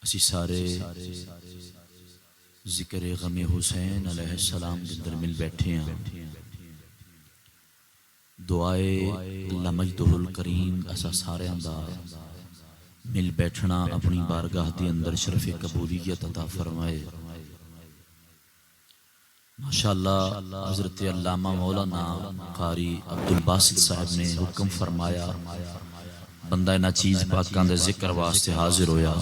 اسی سارے ذکر غم حسین علیہ السلام کے اندر مل بیٹھے ہیں. دعائے اللہ مجدہ الکریم اسا سارے دا مل بیٹھنا اپنی بارگاہ دی اندر شرف قبولیت عطا فرمائے. ماشاءاللہ حضرت علامہ مولانا قاری عبدالباسط صاحب نے حکم فرمایا بندہ انہاں چیز پاکاں دے ذکر واسطے حاضر ہویا.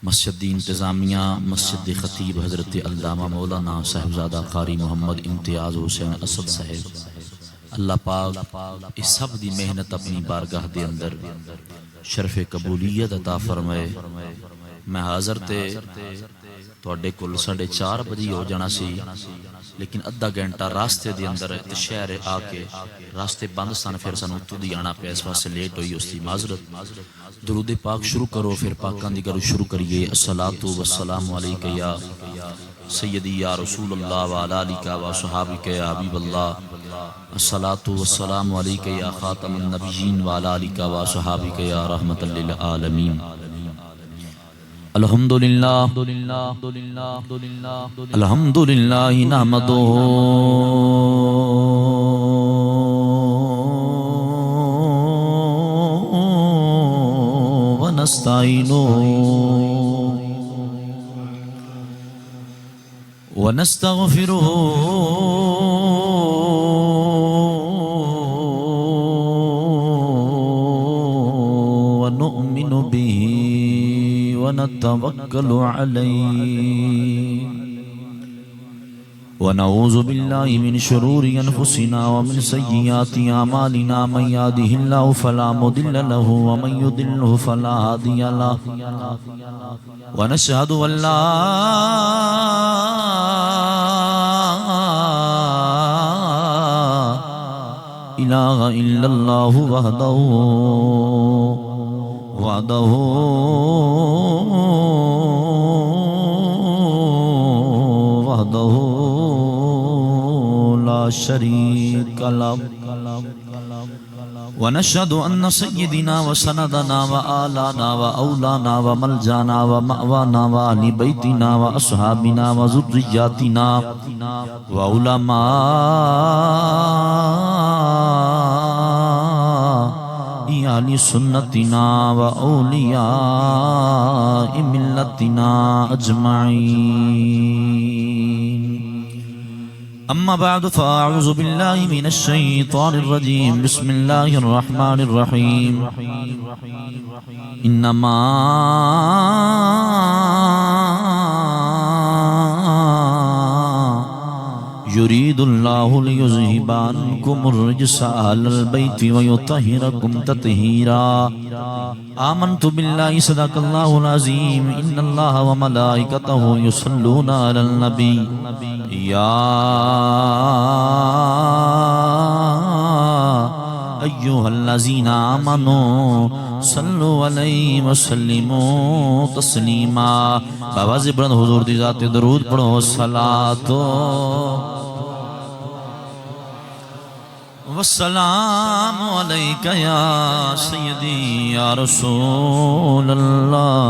مسجد دی انتظامیہ مسجد دی خطیب حضرت علامہ مولانا صاحبزادہ قاری محمد امتیاز حسین اسد صاحب اللہ پاک اس سب دی محنت اپنی بارگاہ دے اندر شرف قبولیت عطا فرمائے. میں حاضر تے تواڈے کول 4:30 بجے ہو جانا سی لیکن ادھا گھنٹہ راستے دے اندر شہر آ کے راستے بند سن پھر سانوں اتوں دی آنا پیا اس واسطے لیٹ ہوئی اس دی معذرت. درود پاک شروع کرو پھر پاکاں دی گل شروع کریے. الصلاۃ والسلام علیک یا سیدی یا رسول اللہ وعلی آلک و صحابک یا حبیب اللہ. الصلاۃ والسلام علیک یا خاتم النبیین وعلی آلک و صحابک یا رحمۃ للعالمین. الحمدللہ الحمدللہ نحمدہ ونستعینہ ونستغفرہ ونؤمن بہ ونتوکل علیہ ونعوذ باللہ من شرور انفسنا ومن سیئات اعمالنا من یہدہ اللہ فلا مضل لہ ومن یضلل فلا ہادی لہ ونشہد ان لا الہ الا اللہ وحدہ لا شریک لہ ونشهد أن سيدنا وسندنا وآلانا وأولانا وملجانا ومأوانا وأهل بيتنا وأصحابنا وذرياتنا وعلماء أهل سنتنا وأولياء ملتنا أجمعين. أما بعد فأعوذ بالله من الشيطان الرجيم. بسم الله الرحمن الرحيم. إنما يريد الله ليذهب عنكم الرجس أهل البيت ويطهركم تطهيرا. آمنت بالله صدق الله العظيم. إن الله وملائكته يصلون على النبي يا أيها الذين آمنوا صلوا علیہ وسلموا تسلیما. باواز بلند حضور دی ذات درود پڑھو. صلاۃ والسلام علیک یا سیدی یا رسول اللہ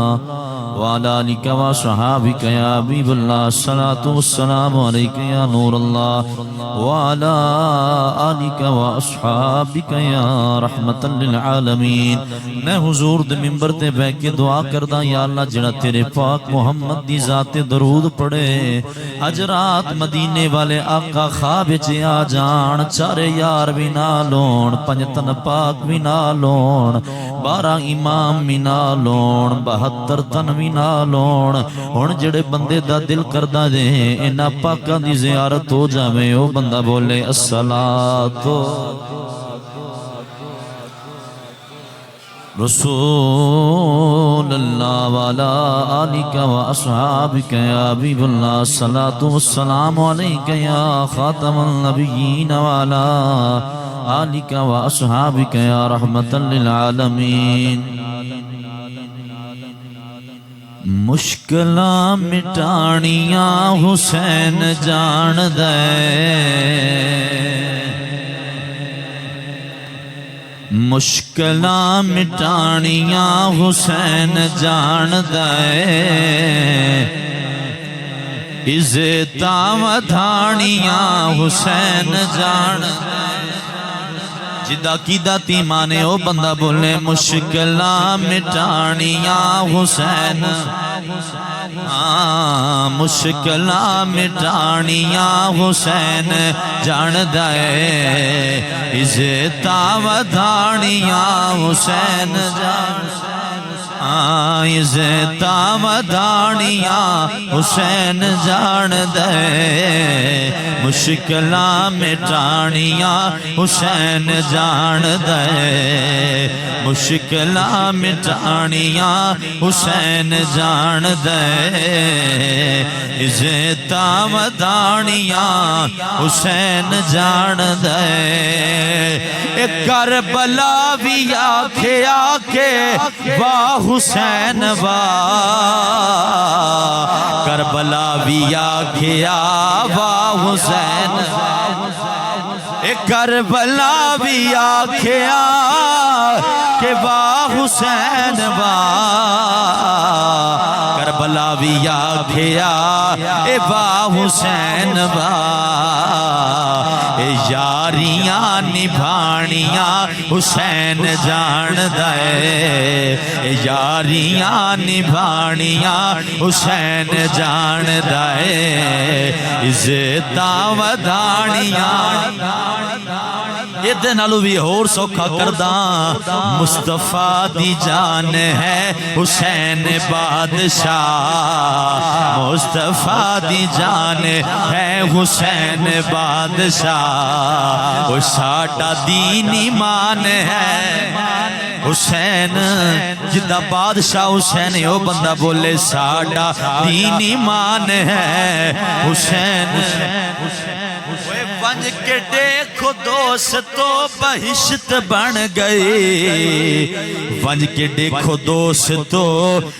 وعلی آلک و صحابک یا حبیب اللہ. الصلاۃ والسلام علیک یا نور اللہ وعلی آلک و اصحابک یا رحمت للعالمین. میں حضور دے منبر تے بیٹھ کے دعا کردا یا اللہ جڑا تیرے پاک محمد دی ذات درود پڑھے اج رات مدینے والے آقا خواب وچ آ جان. چارے یار بھی نال ہون, 5 تن پاک بھی نال ہون, 12 امام بھی نال ہون, 72 تن بھی نال ہون. ہن جڑے بندے دا دل کردا دے انہاں پاکاں دی زیارت ہو جاوے او بندہ بولے الصلاۃ رسول اللہ وعلی آلک و اصحابک یا حبیب اللہ. الصلاۃ والسلام علیک یا خاتم النبیین وعلی آلک و اصحابک یا رحمت للعالمین. مشکلاں مٹانیاں حسین جان دے مشکلاں مٹانیاں حسین جان دے عزتاں ودھانیاں حسین جان دے جدا کیدا تی مانے او بندہ بولے مشکلاں مٹانیاں حسین مشکلاں مٹانیاں حسین جان دے عزتاں ودھانیاں حسین جان عزتاں ودھانیاں حسین جان دے مشکلاں مٹانیاں حسین جان دے مشکلاں مٹانیاں حسین جان دے عزتاں ودھانیاں حسین جان دے کربلا بھی آکھے آکے واہ حسین واہ کربلا بھی آکھے واہ حسین کربلا بھی آکھے کہ واہ حسین واہ کربلا بھی آکھے واہ حسین واہ یاریاں نبھانیاں حسین جان دے یاریاں نبھانیاں حسین جان دے عزتاں ودھانیاں یہ نالو بھی اور سوکھا کرداں مصطفیٰ دی جان ہے حسین بادشاہ مصطفیٰ دی جان ہے حسین بادشاہ وہ ساٹا دین ایمان ہے حسین جدہ بادشاہ حسین او بندہ بولے ساٹا دین ایمان ہے حسین ونج کے دیکھو دوستو بہشت بن گئی ونج کے دیکھو دوستو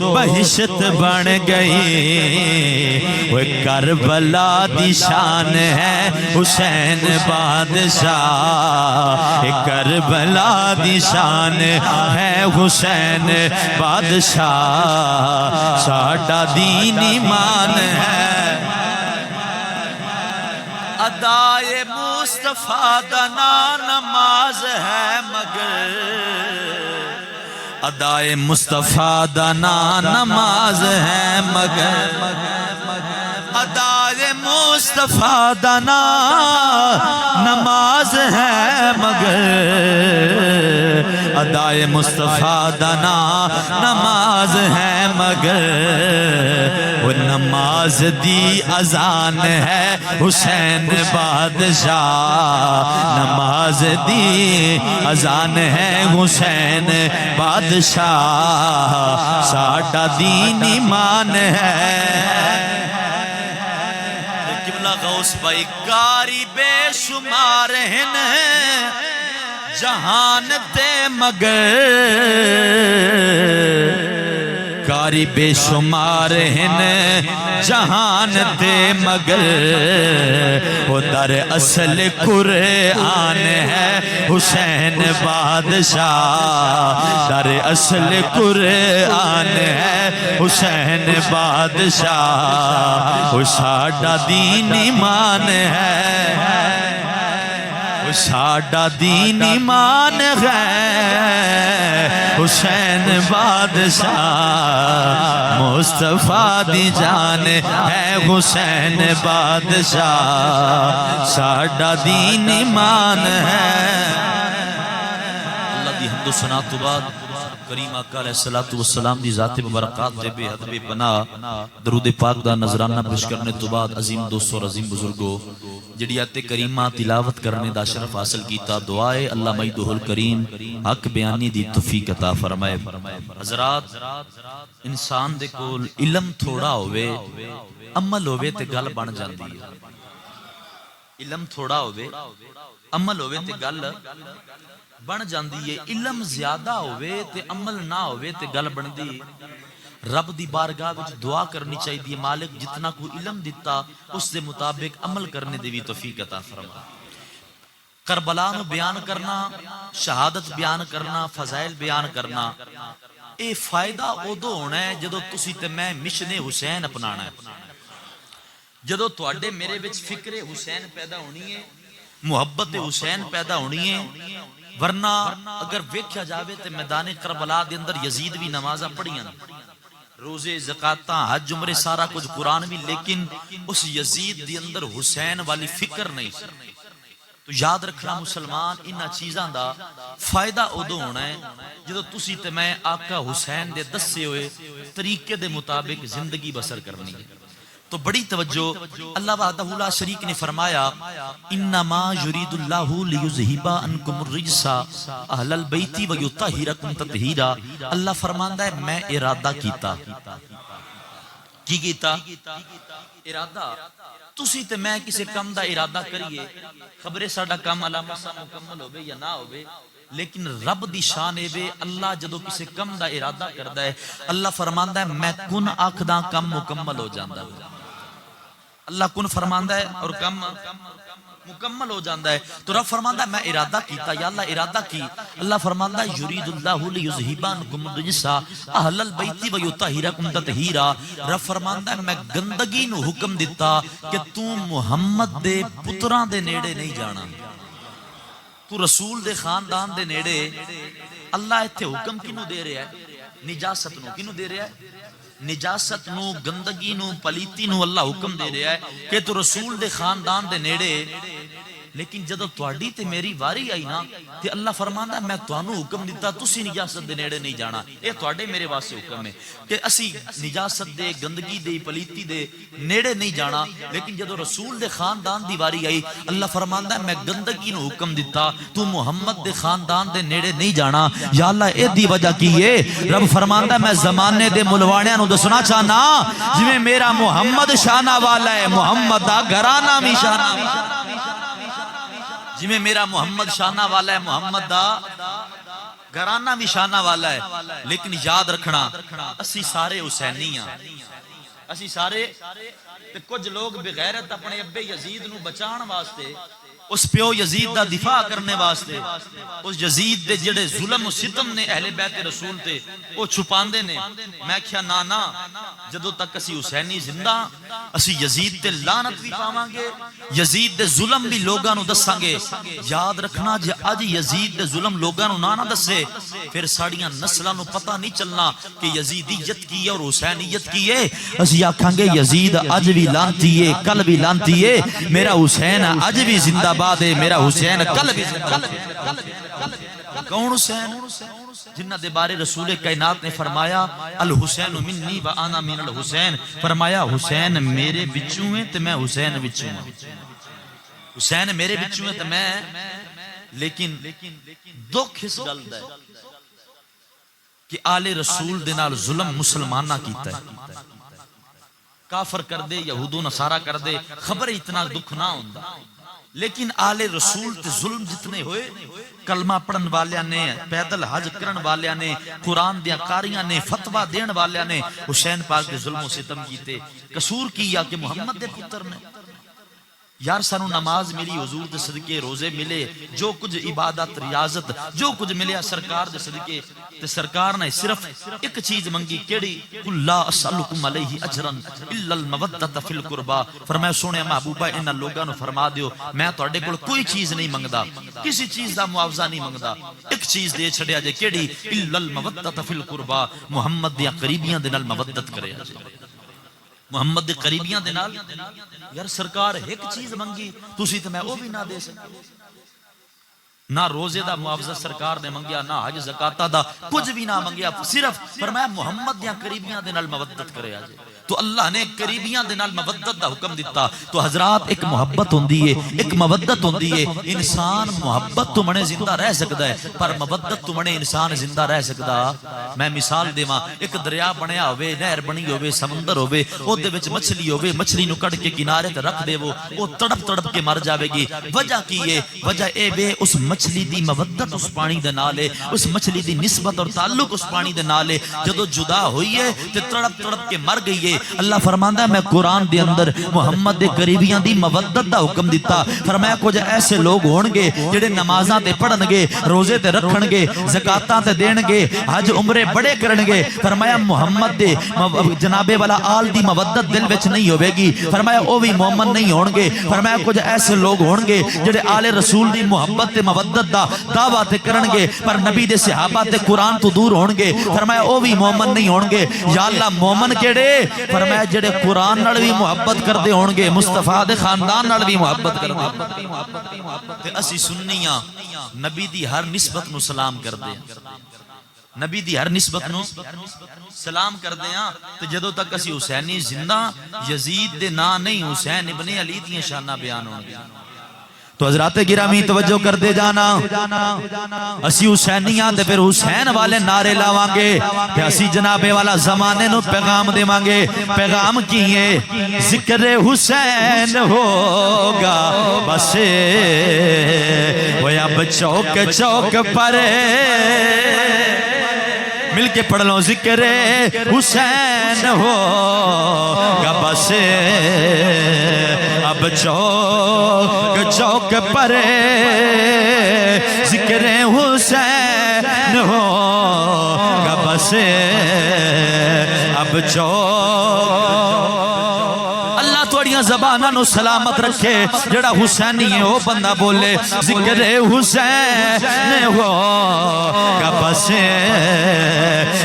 بہشت بن گئی وہ کربلا دی شان ہے حسین بادشاہ کربلا دی شان ہے حسین بادشاہ ساڈا دین ایمان ہے ادائے مصطفیٰ دنا نماز ہے مگر ادائے مصطفیٰ دنا نماز ہے مگر ادائے مصطفیٰ دنا نماز ہے مگر ادائے مصطفیٰ دنا نماز ہے مگر وہ نماز دی اذان ہے حسین بادشاہ نماز دی اذان ہے حسین بادشاہ ساڈا دین ایمان ہے قبلہ غوث بھائی کاری بے شمار ہیں جہان تے مگر کاری بے شمار ہیں جہان تے مگر وہ در اصل قرآن ہے حسین بادشاہ در اصل قرآن ہے حسین بادشاہ وہ ساڈا دین ایمان ہے ساڈا دین ایمان ہے حسین بادشاہ مصطفیٰ دی جان ہے حسین بادشاہ ساڈا دین ایمان ہے اللہ دی حمد و ثنا تو بعد کریم آقا علیہ السلام دی ذات مبارکات دے بے حد بے پناہ درود پاک دا نظرانہ پیش کرنے تو بعد عظیم دوستو اور عظیم بزرگو جڑی آیت کریمہ تلاوت کرنے دا شرف حاصل کیتا دعائے اللہ مجدہ الکریم حق بیانی دی توفیق عطا فرمائے حضرات انسان دے کول علم تھوڑا ہوئے عمل ہوئے تے گل بن جاندی ہے علم تھوڑا ہوئے عمل ہوئے تے گل بن جاندی ہے علم زیادہ ہوئے تے عمل نہ ہوئے تے گل بن دی رب دی بارگاہ وچ دعا کرنی چاہیے مالک جتنا کو علم دیتا اس دے مطابق عمل کرنے دی بھی توفیق عطا فرما کربلا نو بیان کرنا، شہادت بیان کرنا، فضائل بیان کرنا، اے فائدہ ادو ہونا ہے جدو تسی تے میں مشن حسین اپنانا ہے، جدو تواڈے میرے وچ فکر حسین پیدا ہونی ہے، محبت حسین پیدا ہونی ہے۔ ورنہ اگر ویکھیا جاوے تے میدان کربلا دے اندر یزید بھی نمازاں پڑھیاں، روزے، زکاتاں، حج، عمرے، سارا کچھ قرآن بھی، لیکن اس یزید دے اندر حسین والی فکر نہیں سی۔ تو یاد رکھنا مسلمان، انہاں چیزاں دا فائدہ ادو ہونا ہے جدو تسی تے میں آقا حسین دے دسے ہوئے طریقے دے مطابق زندگی بسر کرنی ہے۔ تو بڑی توجہ، اللہ وحدہ لا شریک نے فرمایا انما یرید اللہ لیذھب عنکم الرجس اہل البیت ویطہرکم تطہیرا۔ اللہ فرماندا ہے میں ارادہ کیتا، کی کیتا؟ ارادہ۔ تسی تے میں کسے کم دا ارادہ کریے، خبرے ساڈا کم علامہ سا مکمل ہوے یا نہ ہوے، لیکن رب دی شان اے وے اللہ جدو کسے کم دا ارادہ کردا ہے، اللہ فرماندا ہے میں کن آکھدا کم مکمل ہو جاندا ہے۔ اللہ کن فرماندا ہے اور کم مکمل ہو جاندا ہے۔ تو رب فرماندا ہے میں ارادہ کیتا، یا اللہ ارادہ کی۔ اللہ فرماندا ہے یرید اللہ لیذھب عنکم الرجس اہل البیت ویطہرکم تطہیرا۔ رب فرماندا ہے میں گندگی نو حکم دیتا کہ تو محمد دے پتراں دے نیڑے نہیں جانا، تو رسول دے خاندان دے نیڑے۔ اللہ ایتھے حکم کینو دے رہا ہے؟ نجاست نو۔ کینو دے رہا ہے؟ نجاست نو، گندگی نو، پلیتی نو اللہ حکم دے رہا ہے کہ تو رسول دے خاندان دے نیڑے۔ لیکن جدو تواڈی تے میری واری آئی نا تے اللہ فرماندا ہے میں تانوں حکم دیتا تسی نجاست دے نیڑے نہیں جانا۔ اے تواڈے میرے واسطے حکم ہے کہ اسی نجاست دے، گندگی دے، پلیتی دے نیڑے نہیں جانا۔ لیکن جدو رسول دے خاندان دی واری آئی، اللہ فرماندا ہے میں گندگی نو حکم دیتا تو محمد دے خاندان دے نیڑے نہیں جانا۔ یا اللہ اے دی وجہ کی ہے؟ رب فرماندا ہے میں زمانے دے ملوانیاں نو دسنا چاہنا جویں میرا محمد شانہ والا ہے، محمد دا گھرانہ بھی شانہ والا ہے۔ جی میرا محمد شانہ والا ہے، محمد دا گھرانہ بھی شانہ والا ہے۔ لیکن یاد رکھنا اسی سارے حسینی ہیں، اسی سارے تے کچھ لوگ بغیرت اپنے ابے یزید نو بچان واسطے، اس پیو یزید دا دفاع کرنے واسطے، اس یزید دے جڑے ظلم و ستم نے اہل بیت رسول تے وہ چھپاندے نے۔ میں کیا نانا جدو تک اسی حسینی زندہ اسی یزید تے لعنت بھی پاواں گے، یزید دے ظلم بھی لوگاں نو دساں گے۔ یاد رکھنا جے اج یزید دے ظلم لوگاں نو نہ دسے پھر ساڑیاں نسلاں نو پتہ نہیں چلنا کہ یزیدیت کی ہے اور حسینیت کی ہے۔ اسی آکھاں گے یزید اج بھی لعنتی ہے، کل بھی لعنتی ہے، میرا حسین اج بھی زندہ باد ہے، میرا حسین کل بھی زندہ باد۔ کون حسین؟ جنہ دے بارے رسول کائنات نے فرمایا الحسین منی و انا من الحسین، فرمایا حسین میرے بچوں ہیں تے میں حسین بچوں ہوں، حسین میرے بچوں ہیں تے میں۔ لیکن دکھ اس گل دا ہے کہ آل رسول دے نال ظلم مسلمانہ کیتا ہے، کافر کر دے، یہود و نصارہ کر دے، خبر اتنا دکھ نہ ہوندا۔ لیکن آل رسول تے ظلم جتنے ہوئے، کلمہ پڑھن والیاں نے، پیدل حج کرن والیاں نے، قرآن دیاں قاریاں نے، فتوہ دین والیاں نے حسین پاک دے ظلم و ستم کیتے۔ قصور کیا کہ محمد دے پتر نے۔ یار سانو نماز ملی حضور دے صدقے، روزے ملے، جو کچھ عبادت ریاضت جو کچھ ملیا سرکار دے صدقے، تے سرکار نے صرف ایک چیز منگی، کیڑی؟ قل لا اسألکم علیہ اجرا الا المودۃ فی القربا۔ فرمایا سونے محبوبہ انہاں لوگاں نو فرما دیو میں تواڈے کول کوئی چیز نہیں منگدا، کسی چیز دا معاوضہ نہیں منگدا، ایک چیز دے چھڑیا جے، کیڑی؟ الا المودۃ فی القربا، محمد دیاں قریبیاں دے نال مودت کریا جے، محمد دے قریبیاں دے نال۔ یار سرکار ایک چیز منگی تسی تے میں او بھی نہ دے سکے، نہ روزے دا معاوضہ سرکار نے منگیا، نہ حج زکاتہ دا کچھ بھی نہ منگیا، صرف فرمایا محمد دیاں قریبیاں دے نال مودت کریا جے۔ تو اللہ نے قریبیاں دے نال مودت دا حکم دیتا۔ تو حضرات ایک محبت ہوندی ہے، ایک مودت ہوندی ہے۔ انسان محبت تو منے زندہ رہ سکدا ہے پر مودت تو منے انسان زندہ رہ سکدا۔ میں مثال دیواں، ایک دریا بنیا ہوئے، نہر بنی ہوئے، سمندر ہوئے، او دے وچ مچھلی ہوئے، مچھلی نو کڈ کے کنارے تے رکھ دے وہ تڑپ تڑپ کے مر جاوے گی۔ وجہ کی ہے؟ وجہ اے وے اس مچھلی دی مودت اس پانی دے نال ہے، اس مچھلی دی نسبت اور تعلق اس پانی دے نال ہے، جدو جدا ہوئی ہے تے تڑپ تڑپ کے مر گئی ہے۔ اللہ فرماندا ہے میں قرآن دے اندر محمد دے قریبیاں دی مودت دا حکم دیتا، فرمایا کچھ ایسے لوگ ہون گے جڑے نمازاں تے پڑھن گے، روزے تے رکھن گے، زکاتاں تے دین گے، حج عمرے بڑے کرن گے، فرمایا محمد دے جناب والا آل دی مودت دل وچ نہیں ہوے گی، فرمایا او بھی مومن نہیں ہون گے۔ فرمایا کچھ ایسے لوگ ہون گے جڑے آل رسول دی محبت تے مودت دا دعویٰ تے کرن گے پر نبی دے صحابہ تے قرآن تو دور ہون گے، فرمایا او بھی مومن نہیں ہون گے۔ یا اللہ مومن کیڑے؟ فرمایا جڑے قرآن نال بھی محبت کردے ہون گے، مصطفیٰ دے خاندان نال بھی محبت کردے تے اسی سنیاں نبی دی ہر نسبت نو سلام کردے ہیں، نبی دی ہر نسبت نو سلام کردے ہیں تے جدوں تک اسی حسینی زندہ یزید دے نا نہیں حسین ابن علی دیاں شاناں بیان ہون گے۔ تو حضرات گرامی توجہ کر دے جانا، اسی حسینیاں تے پھر حسین والے نعرے لاواں گے تے اسی جناب والا زمانے نو پیغام دیواں گے۔ پیغام کیے ذکر حسین ہوگا بس وہ اب چوک چوک پر، مل کے پڑھ لو ذکر حسین ہوگا بس اب چوک چوک پر، ذکر حسین ہوگا بس اب چوک۔ اللہ توڑیاں زبانہ نو سلامت رکھے، جڑا حسینی ہے وہ بندہ بولے ذکر حسین ہوگا بس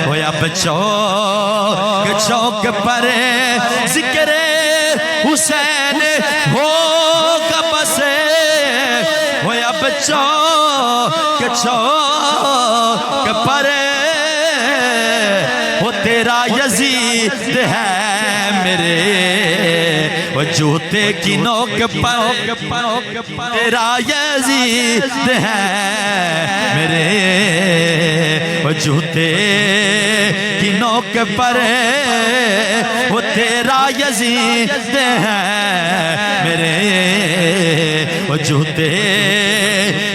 وہ اب چوک چوک پر، ذکر حسین ہوگا بس وہ اب چوک چوک پر، وہ تیرا یزید ہے میرے وہ جوتے کی نوک پر، تیرا یزید ہے میرے وہ جوتے کی نوک پر، وہ تیرا یزید ہے میرے وہ جوتے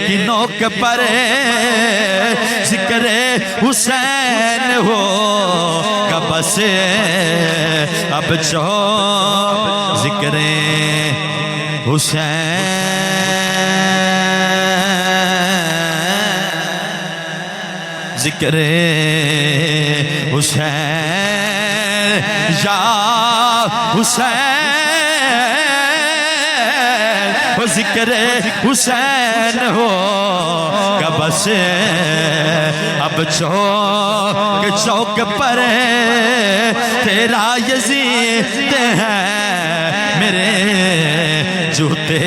کی نوک پر، ذکر حسین ہوگا بس اب چوک، ذکر حسین، ذکر حسین یا حسین، ذکر حسین ہوگا بس اب چوک چوک پر، تیرا یزید ہے میرے جوتے،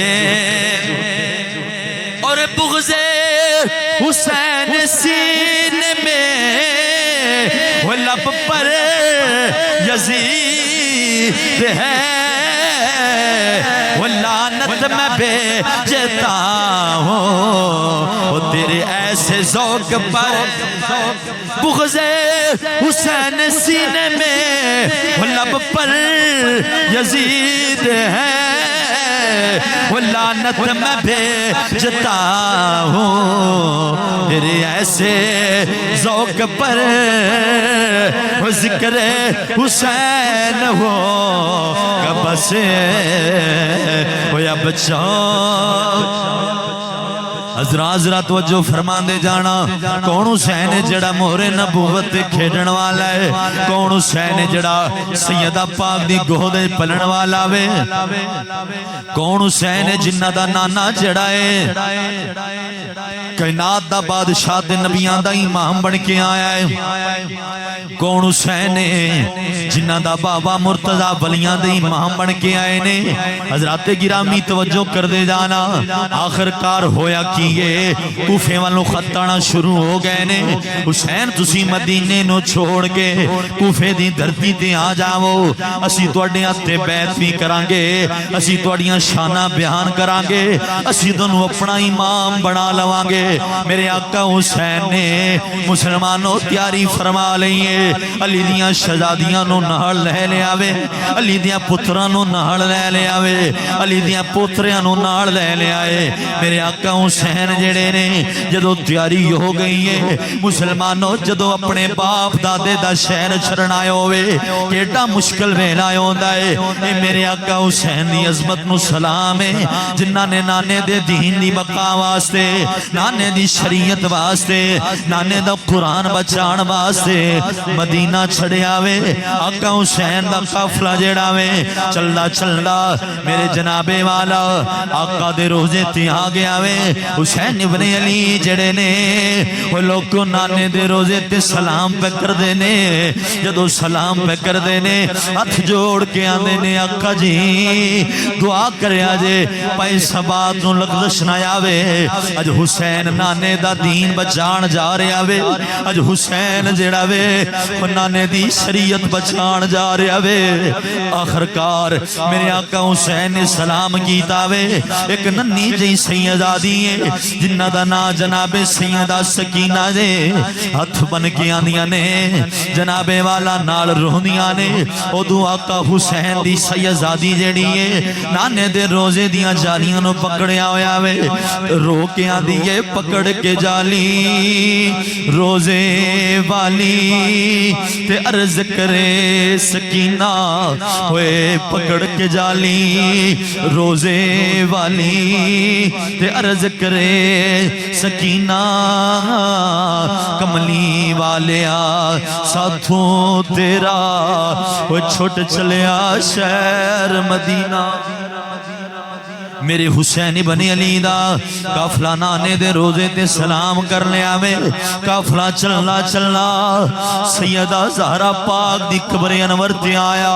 اور بغض حسین سینے میں وہ لب پر یزید ہے، وہ لعنت میں بھیجتا ہوں وہ تیرے ایسے ذوق پر، بغض حسین سینے میں وہ لب پر یزید ہے، وہ لعنت میں بھیجتا ہوں تیرے ایسے ذوق پر، وہ ذکر حسین ہوگا بس وہ اب چوک۔ حضرات توجہ فرمان دے جانا، کون حسین ہے جڑا مہر نبوت کھیڑن والا ہے، کون حسین ہے جڑا سیدہ پاک دی گود پلن والا وے، کون حسین ہے جنہ دا نانا جڑا ہے کائنات دا بادشاہ تے نبیان دا امام بن کے آیا ہے، کون حسین ہے جنہ دا بابا مرتضی ولیاں دے امام بن کے آئے نے۔ حضرات گرامی توجہ کر دے جانا، آخر کار ہویا کی کوفے والوں خط آنا شروع ہو گئے نے، حسین تسی مدینے نو چھوڑ کے کوفے دی دھرتی تے آ جاؤ، اسی تواڈے ہتھے بیعت بھی کران گے، اسی تواڈیاں شاناں بیان کران گے، اسی تانوں اپنا امام بنا لواں گے۔ میرے آقا حسین نے مسلمانوں تیاری فرما لئیے، علی دیاں شہزادیاں نو نال لے لے آوے، علی دیاں پتراں نو نال لے لے آوے، علی دیاں پوتریاں نو نال لے لے آئے۔ میرے آقا حسین حسین جڑے نے جدو تیاری ہو گئی ہے مسلمانوں جدو اپنے باپ دادے دا شہر چھڑنا ہوئے کیٹا مشکل ویلا ہوندا ہے اے میرے آقا حسین دی عظمت نو سلام ہے جنہاں نے نانے دے دین دی بقا واسطے نانے دی شریعت واسطے نانے دا قرآن بچان واسطے مدینہ چھڑیا وے آقا حسین دا قافلہ جڑا وے چلدا چلدا میرے جناب والا آقا دے روزے تے آ گیا وے حسین ابن علی جڑے نے وہ لوگ کو نانے دے روزے تے سلام پہ کر دینے جدو سلام پہ کر دینے ہاتھ جوڑ کے آنے نے آقا جی دعا کرے آجے پیسہ بات نو لغزش نہ آوے اج حسین نانے دا دین بچان جا رہے آوے اج حسین جڑا وے نانے دی شریعت بچان جا رہے آوے آخرکار میرے آقا حسین نے سلام کیتا وے ایک ننی جی سیدادی ہے جنہ دا نا جناب سیدہ سکینہ دے ہاتھ بن کے آندیاں نے جناب والا نال روندیاں نے ادو آقا حسین دی سیدادی جڑی ہے نانے دے روزے دیاں جالیاں نو پکڑیا ہویا وے رو کے آندی ہے پکڑ کے جالی روزے والی تے عرض کرے سکینہ ہوئے پکڑ کے جالی روزے والی تے عرض کرے سکینہ کملی والیا ساتھوں تیرا وہ چھوٹ چلیا شہر مدینہ میرے حسین ابن علی دا قافلہ نانے دے روزے تے سلام کر لیا میں قافلہ چلنا چلنا سیدہ زہرا پاک دی قبر انور تے آیا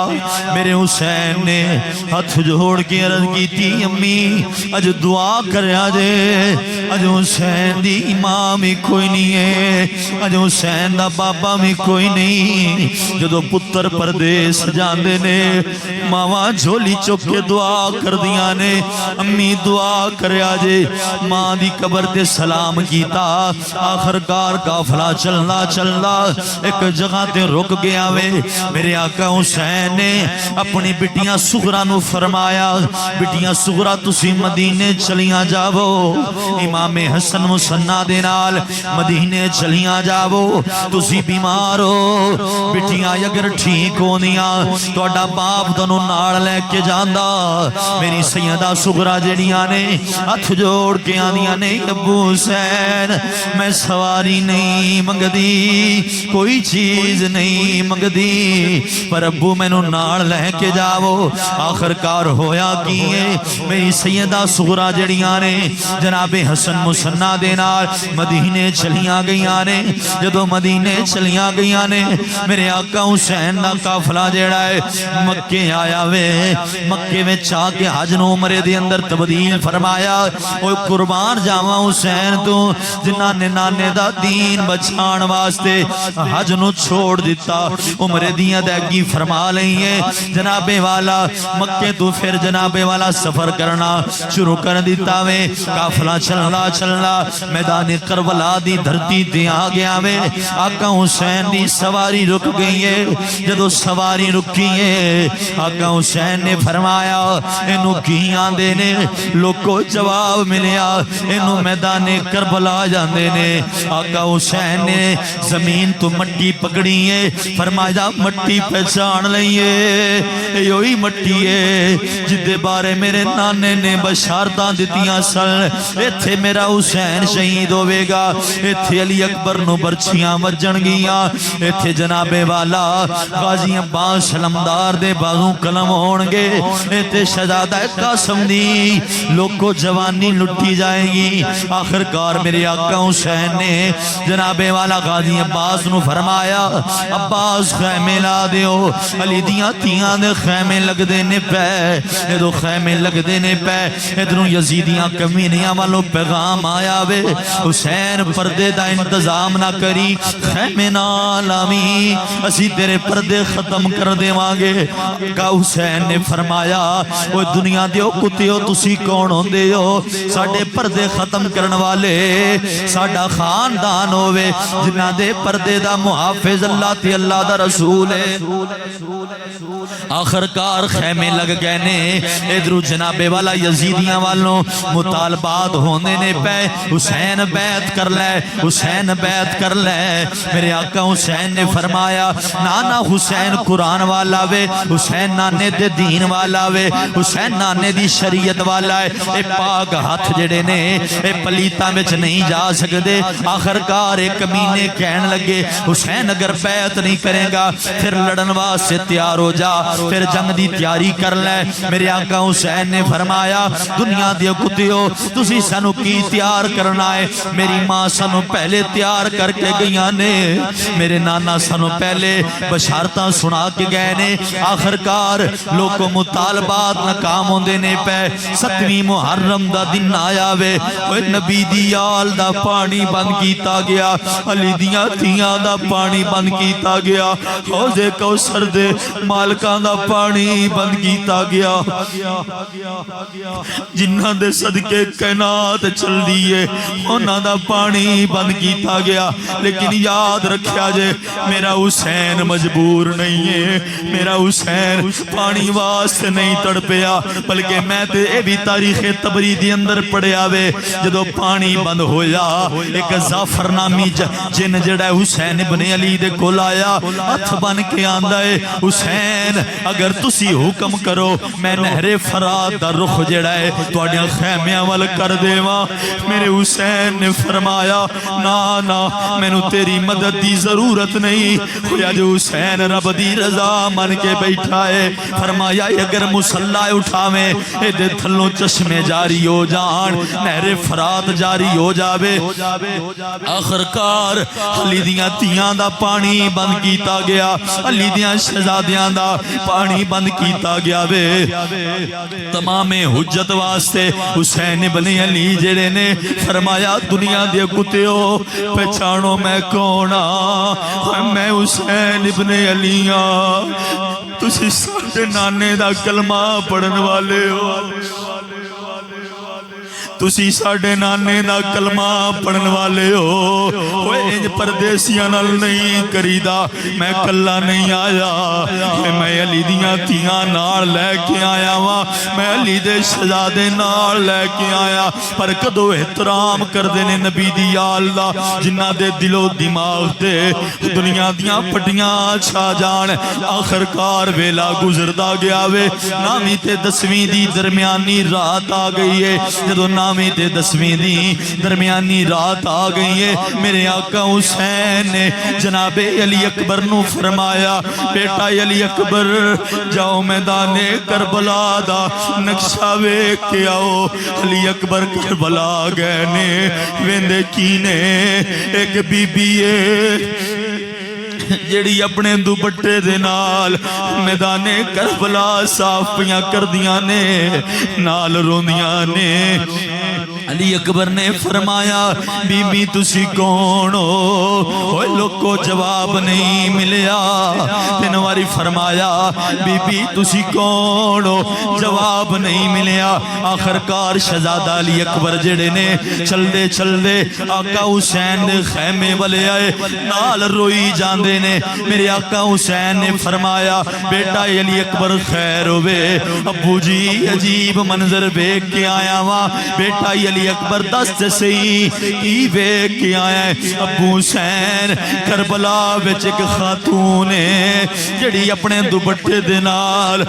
میرے حسین نے ہاتھ جوڑ کے عرض کی تھی امی اج دعا کر آجے اج حسین دی امام ہی کوئی نہیں ہے اج حسین دا بابا بھی کوئی نہیں جدو پتر پردیس جاندے نے ماما جھولی چک کے دعا کر دیا نے امی دعا کرے آجے ماں دی قبر تے سلام کیتا آخرکار قافلہ چلنا چلنا ایک جگہ تے رک گیا وے میرے آقا حسین نے اپنی بٹیاں صغرا نو فرمایا بٹیاں صغرا تسی مدینے چلیاں جاؤ امام حسن مسنہ دے نال مدینے چلیاں جاؤ تسی بیمار ہو بٹیاں اگر ٹھیک ہونیاں توڑا باپ دنوں ناڑ لے کے جاندہ میری سیدہ صغرا جڑیاں نے ہاتھ جوڑ کے آنیاں نے ابو حسین میں سواری نہیں منگدی کوئی چیز نہیں منگدی پر ابو میں نو ناڑ لے کے جاؤ آخرکار ہویا کیے میری سیدہ صغرا جڑیاں نے جناب حسن مسنہ دے نال مدینے چلیاں گئیاں نے جدو مدینے چلیاں گئیاں نے میرے آقا حسین دا قافلہ جڑا ہے مکے آیا وے مکے میں چاہ کے حج نو عمرے دے اندر تبدیل فرمایا اوہ قربان جاواں حسین تو جنہاں نے نانے دا دین بچان واسطے حج نو چھوڑ دیتا عمرے دیاں دیگی فرما لئیے جناب والا مکے تو پھر جناب والا سفر کرنا شروع کر دیتا وے قافلہ چلنا چلنا میدان کربلا دی دھرتی تے آ گیا وے آقا حسین دی سواری رک گئی ہے جدو سواری رکی ہے آقا حسین نے فرمایا انہوں کیاں دینے لوگ کو جواب ملیا انہوں میدان کربلا جاندے نے آقا حسین نے زمین تو مٹی پکڑی ہے فرمایا مٹی پہچان لئیے یوہی مٹی ہے جدے بارے میرے نانے نے بشارتاں دیتیاں سن ایتھے میرا حسین شہید ہوئے گا ایتھے علی اکبر نو برچیاں مرجن گیاں ایتھے جناب والا غازی عباس علمدار دے بازوں کلم ہونگے ایتھے شہزادہ قاسم دی لوگ کو جوانی لٹی جائے گی آخرکار میرے آقا حسین نے جناب والا غازی عباس نو فرمایا عباس خیمے لا دیو علی دیاں تیاں دے خیمے لگ دینے پہ ادھو خیمے لگ دینے پہ ادھروں یزیدیاں کمینیاں والوں پیغام آیا وے حسین پردے دا انتظام نہ کری خیمے نہ لامی اسی تیرے پردے ختم کر دے مانگے آقا حسین نے فرمایا وہ دنیا دیو کتیو تسی کون ہوندے ہو ساڈے پردے ختم کرن والے ساڈا خاندان ہووے جنہاں دے پردے دا محافظ اللہ تے اللہ دا رسول ہے آخر کار خیمے لگ گئے نے ادھر جناب والا یزیدیاں والوں مطالبات ہونے نے پہ حسین بیعت کر لے حسین بیعت کر لے میرے آقا حسین نے فرمایا نانا حسین قرآن والا وے حسین نانے دے دین والا وے حسین نانے دی شریعت والا ہے اے پاک ہاتھ جڑے نے اے پلیتاں وچ نہیں جا سکدے آخر کار ایک کمینے کہن لگے حسین اگر بیعت نہیں کرے گا پھر لڑن واسطے تیار ہو جا پھر جنگ دی تیاری کر لے میرے آقا حسین نے فرمایا دنیا دے کتیو تسی سانو کی تیار کرنا ہے میری ماں سانو پہلے تیار کر کے گئیاں نے میرے نانا سانو پہلے بشارتاں سنا کے گئے نے آخر کار لوگوں مطالبات ناکام ہوندے نے پہ 7ویں محرم دا دن آیا وے اوے نبی دی آل دا پانی بند کیتا گیا علی دیاں تھیاں دا پانی بند کیتا گیا حوض کوثر دے مالکاں دا پانی بند کیتا گیا جنہاں دے صدقے کائنات چل دیئے انہاں دا پانی بند کیتا گیا لیکن یاد رکھیا جے میرا حسین مجبور نہیں ہے میرا حسین پانی واسطے نہیں تڑپیا بلکہ میں تے اے بھی تاریخ تبری دی اندر پڑھیا وے جدو پانی بند ہویا ایک زعفر نامی جن جڑا حسین ابن علی دے کول آیا ہتھ بن کے آندا ہے حسین اگر تسی حکم کرو میں نہر فرات دا رخ جڑا ہے تواڈیاں خیمیاں ول کر دیواں میرے حسین نے فرمایا نا نا مینوں تیری مدد دی ضرورت نہیں ہویا جو حسین رب دی رضا من کے بیٹھا ہے فرمایا اگر مصلی اٹھاویں اے دے تھلوں چشمے جاری ہو جان نہر فرات جاری ہو جاوے آخر کار علی دیاں تیاں دا پانی بند کیتا گیا علی دیاں شہزادیاں دا پانی بند کیتا گیا وے تمام حجت واسطے حسین ابن علی جڑے نے فرمایا دنیا دے کتیو پہچانو میں کون میں حسین ابن علی تسی ساڈے نانے دا کلمہ پڑھن والے ہو تسی ساڈے نانے دا کلمہ پڑھن والے ہو اوے انج پردیسیاں نال نہیں کریدا میں کلا نہیں آیا میں علی دیاں تیاں نال لے کے آیا وا میں علی دے شہزادے نال لے کے آیا پر کدو احترام کردے نے نبی دی آل دا جنہاں دے دل و دماغ تے دنیا دیاں پٹیاں چھا جان آخر کار ویلا گزردا گیا وے نامی تے 10ویں دی درمیانی رات آ گئی ہے جدو نامی تے 10ویں دی درمیانی رات آ گئی ہے میرے آقا حسین نے جناب علی اکبر نو فرمایا بیٹا علی اکبر جاؤ میدان کربلا دا نقشہ ویکھ کے آؤ علی اکبر کربلا گئے نے ویندے کینے ایک بی بی جیڑی اپنے دوپٹے دے نال میدان کربلا صاف پیاں کر دیاں نے نال روندیاں نے علی اکبر نے فرمایا بی بی تسی کون ہو لوگو جواب نہیں ملیا تین واری فرمایا بی بی تسی کون ہو جواب نہیں ملیا آخر کار شہزادہ علی اکبر جڑے نے چل دے آقا حسین دے خیمے والے آئے نال روئی جاندے نے میرے آقا حسین نے فرمایا بیٹا علی اکبر خیر ہوئے ابو جی عجیب منظر بیک کے آیا وہاں بیٹا علی اکبر دست سہی کی بیک کے آیا ہے ابو حسین کربلا وچ ایک خاتون ہے جڑی اپنے دوپٹے دے نال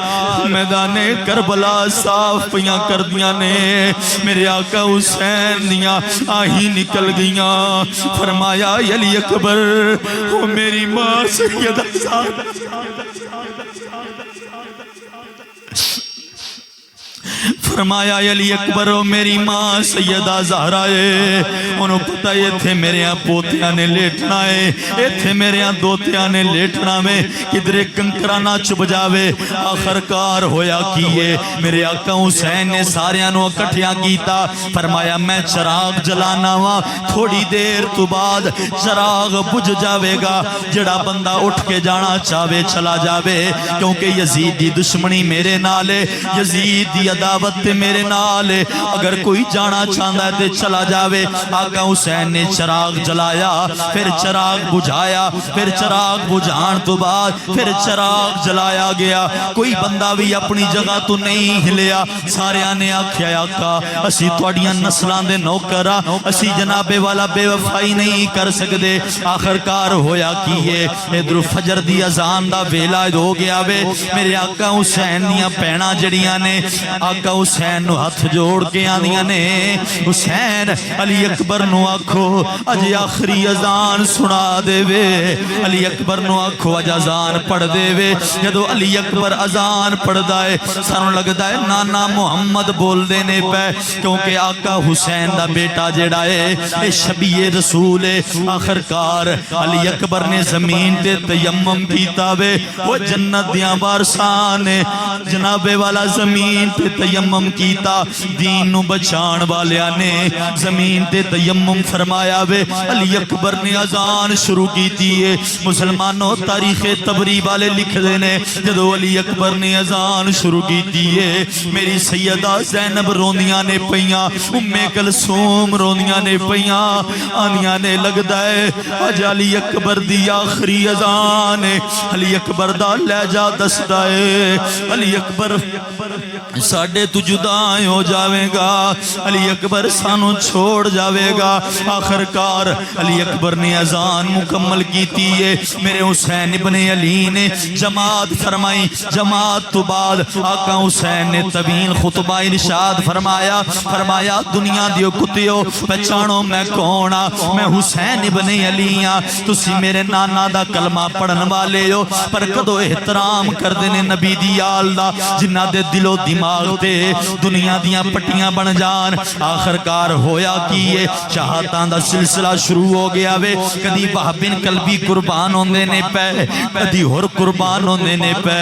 میدان کربلا صاف پیاں کر دیاں نے میرے آقا حسین دیاں آہی نکل گیاں فرمایا علی اکبر وہ میری ماں سیدہ فرمایا علی اکبر میری ماں سیدہ زہرا ہے انہوں پتہ یہ تھے میرے ہاں پوتیاں نے لیٹنا ہے یہ تھے میرے ہاں دوتیاں نے لیٹنا میں کدھر کنکرہ نہ چپ جاوے آخر کار ہویا کیے میرے آقا حسین نے ساریاں نو اکٹھیاں کیتا فرمایا میں چراغ جلانا ہوا تھوڑی دیر تو بعد چراغ بجھ جاوے گا جڑا بندہ اٹھ کے جانا چاہے چلا جاوے کیونکہ یزید دی دشمنی میرے نالے یزید دی ادا دعوت تے میرے نال ہے، اگر کوئی جانا چاہتا ہے تے چلا جاوے۔ آقا حسین نے چراغ جلایا، پھر چراغ بجھایا، پھر چراغ بجھان تو بعد پھر چراغ جلایا گیا۔ کوئی بندہ بھی اپنی جگہ تو نہیں ہلیا۔ سارے نے آکھیا آقا اسی تواڈیاں نسلاں دے نوکر آ، اسی جناب والا بے وفائی نہیں کر سکدے۔ آخر کار ہویا کیے، ادھر فجر دی اذان دا ویلا ہو گیا وے۔ میرے آقا حسین دیاں بہناں جڑیاں نے آقا حسین نو ہاتھ جوڑ کے آندیاں نے حسین علی اکبر نو آکھو اج آخری اذان سنا دے وے، علی اکبر نو آکھو اج اذان پڑھ دے وے۔ جدو علی اکبر اذان پڑھدا ہے سانوں لگدا ہے نانا محمد بول دے نے پے، کیونکہ آقا حسین دا بیٹا جڑا ہے اے شبیہ رسول ہے۔ آخر کار علی اکبر نے زمین تے تیمم کیتا وے، وہ جنت دیاں وارثاں نے جناب والا زمین تے تیمم کیتا، دین نو بچان والیاں نے زمین تے تیمم فرمایا وے۔ علی اکبر نے اذان شروع کیتی ہے۔ مسلمانوں تاریخ تبری والے لکھ دے نے جدو علی اکبر نے اذان شروع کیتی ہے میری سیدہ زینب روندیاں نے پیاں، ام کلثوم روندیاں نے پیاں، آنیاں نے لگدا ہے اج علی اکبر دی آخری اذان ہے۔ علی اکبر دا لہجہ دسدا ہے علی اکبر ساڈے تو جدا ہو جاوے گا، علی اکبر سانو چھوڑ جاوے گا۔ آخر کار علی اکبر نے اذان مکمل کیتی ہے۔ میرے حسین ابن علی نے جماعت فرمائی، جماعت تو بعد آقا حسین نے طویل خطبہ ارشاد فرمایا، فرمایا دنیا دیو کتیو پہچانو میں کون ہاں، میں حسین ابن علی ہاں۔ تسی میرے نانا دا کلمہ پڑھن والے ہو، پر کدو احترام کردے نے نبی دی آل دا جنہ دے دل و دماغ تے دنیا دیاں پٹیاں بن جان۔ آخر کار ہویا کیے شہادتاں دا سلسلہ شروع ہو گیا وے، کدی وہب بن کلبی قربان ہوندے نے پے، کدی ہور قربان ہوندے نے پے،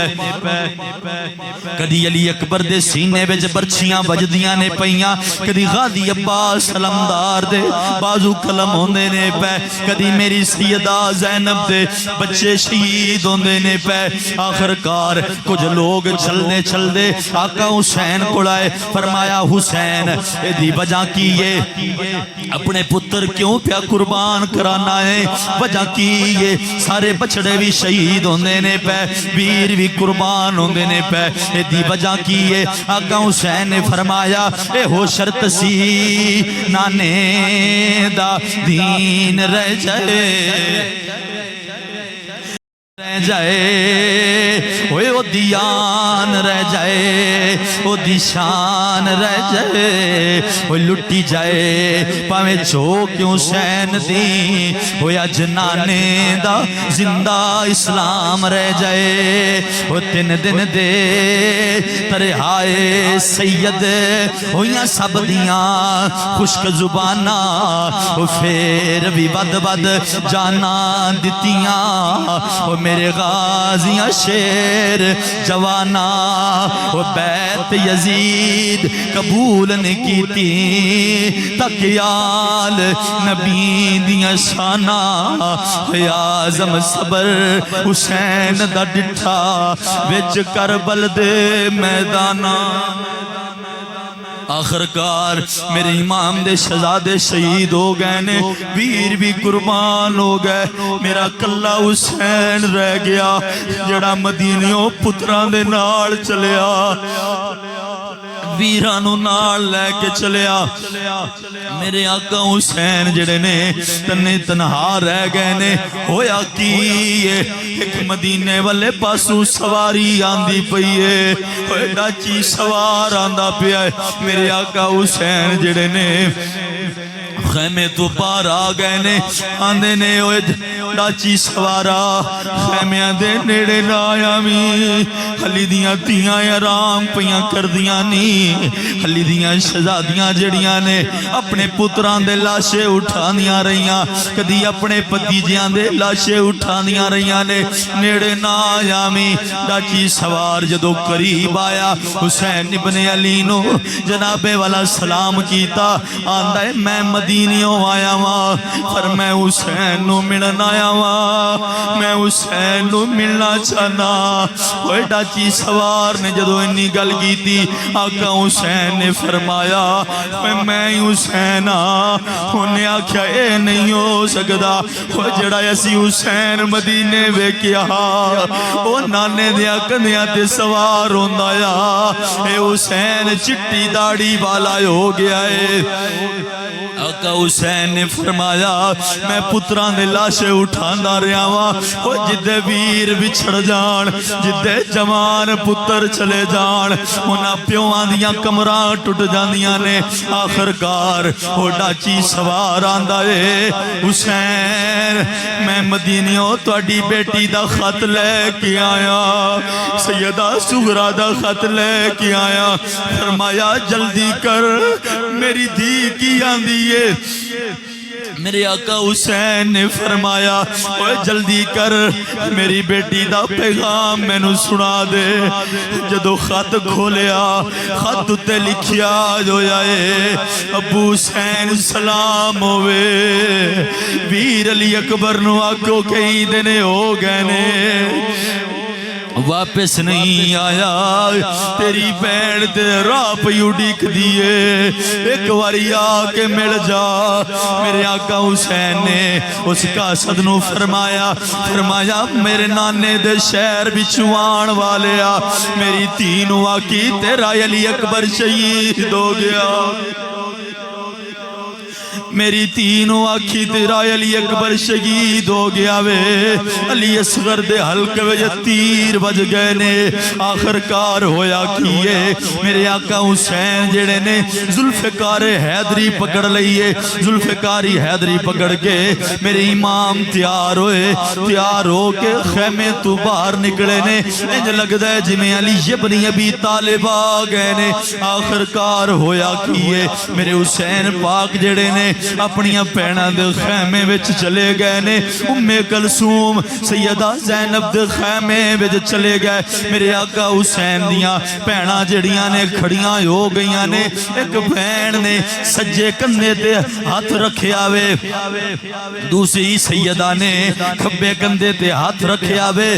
کدی علی اکبر دے سینے وچ برچھیاں وجدیاں نے پیاں، کدی غازی عباس علمدار دے بازو قلم ہوندے نے پے، کدی میری سیدہ زینب دے بچے شہید ہوندے نے پے۔ آخر کار کچھ لوگ چلنے چل دے آقا حسین کو لائے، فرمایا حسین دی وجہ کی یہ اپنے پتر کیوں پیا قربان کرانا ہے؟ وجہ کی یہ سارے بچڑے بھی شہید ہوندے نے پے، ویر بھی قربان ہوندے نے پے، دی وجہ کی یہ آقا حسین نے فرمایا اے ہو شرط سی نانے دا دین رہ جائے رہ جائے، اوے او دیان رہ جائے، او دی شان رہ جائے، او لٹی جائے پاویں چوک حسین دی، ہویا جنانے دا زندہ اسلام رہ جائے۔ او تین دن دے ترہائے سید ہویاں سب دیاں خشک زبانہ، او پھر بھی ود ود جانا دتیاں، او میرے غازیاں شیر جوانا، وہ بیت یزید قبول نے کیتی تکیال نبی دیاں شانا، اعظم صبر حسین دا ڈٹھا وچ کربل دے میدانا۔ آخر کار میرے امام دے شہزادے شہید ہو گئے نے، ویر بھی قربان ہو گئے، میرا کلا حسین رہ گیا جڑا مدینیوں پتران دے نال چلیا، ویرانو نال لے کے چلیا۔ میرے آقا حسین جڑے نے تنے تنہا رہ گئے نے، ہویا کی ایک مدینے والے پاسوں سواری آندی پئیے، ڈاچی سوار آندہ پیا ہے۔ میرے آقا حسین جڑے نے خیمے تو پار آ گئے نے، آندے نے اوے ڈاچی سوارا خیمیاں دے نیڑے لایا می، حلی دیاں تیاں آرام پیاں کر دیاں نی، حلی دیاں شہزادیاں جڑیاں نے اپنے پتران دے لاشے اٹھانیاں رہیاں، کدی اپنے پتیجیاں دے لاشے اٹھانیاں رہیاں نے، نیڑے نہ آیا می۔ ڈاچی سوار جدو قریب آیا حسین ابن علی نو جناب والا سلام کیتا، آندہ ہے میں مدینیوں آیا ماں، پر میں حسین نو ملن آیا آیا وا میں حسین نو ملنا چاہنا اوے ڈاچی سوار نے جدو انی گل کی تھی آقا حسین نے فرمایا میں ہی حسین انہیں آکھیا اے نہیں ہو سکدا جڑا اسی حسین مدینے ویکھیا او نانے دیا کندیاں تے سوار ہوندا اے حسین چٹی داڑھی والا ہو گیا ہے آقا حسین نے فرمایا میں پتران دے لاشے اٹھاندا رہا وا جدے ویر بچھڑ جان جدے جوان پتر چلے جان انہاں پیواں دیاں کمراں ٹوٹ جاندیاں نے آخرکار او ڈاچی سوار آندا اے حسین میں مدینیوں تہاڈی بیٹی دا خط لے کے آیا سیدہ سغرا دا خط لے کے آیا فرمایا جلدی کر میری دھی کی آندی میرے آقا حسین نے فرمایا اوے جلدی کر میری بیٹی دا پیغام میں نو سنا دے جدو خط کھولیا خط تے لکھیا جو جائے ابو حسین سلام ہوئے ویر علی اکبر نو آکو کئی دنے ہو گئے نے واپس نہیں آیا تیری بین تے راہ پہ اڈیک دیئے ایک واری آکے مل جا میرے آقا حسین نے اس کا صدنو فرمایا میرے نانے دے شہر بچوان والے میری تین واقعی تیرا علی اکبر شہید ہو گیا میری تینوں آکھی تیرا علی اکبر شہید ہو گیا وے علی اصغر دے حلق وے تیر بج گئے نے آخرکار ہویا کیے میرے آقا حسین جڑے نے ذوالفقار حیدری پکڑ لئیے ذوالفقاری حیدری پکڑ کے میرے امام تیار ہوئے تیار ہو کے خیمے تو باہر نکلے نے انج لگ دے جمیں علی ابن ابی طالب آ گئے نے آخرکار ہویا کیے میرے حسین پاک جڑے نے اپنی پینا دے خیمے وچ چلے گئے نے ام کلثوم سیدہ زینب دے خیمے وچ چلے گئے میرے آقا حسین دیاں پینا جڑیاں نے کھڑیاں ہو گئیاں نے ایک بہن نے سجے کندھے تے ہاتھ رکھیا وے دوسری سیدہ نے کھبے کندھے تے ہاتھ رکھیا وے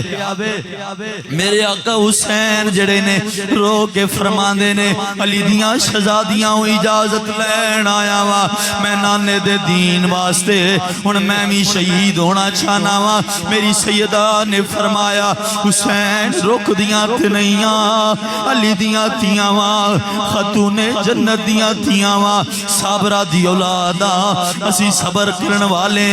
میرے آقا حسین جڑے نے رو کے فرماندے نے علی دیاں شہزادیاں اجازت لین آیا وا میں نانے دے دین واسطے ہن میں بھی شہید ہونا چاہنا وا میری سیدہ نے فرمایا حسین رک دیاں تے نہیں علی دیاں تیاں وا خاتون جنت دیاں تیاں وا صابرہ دی اولادا اسی صبر کرن والے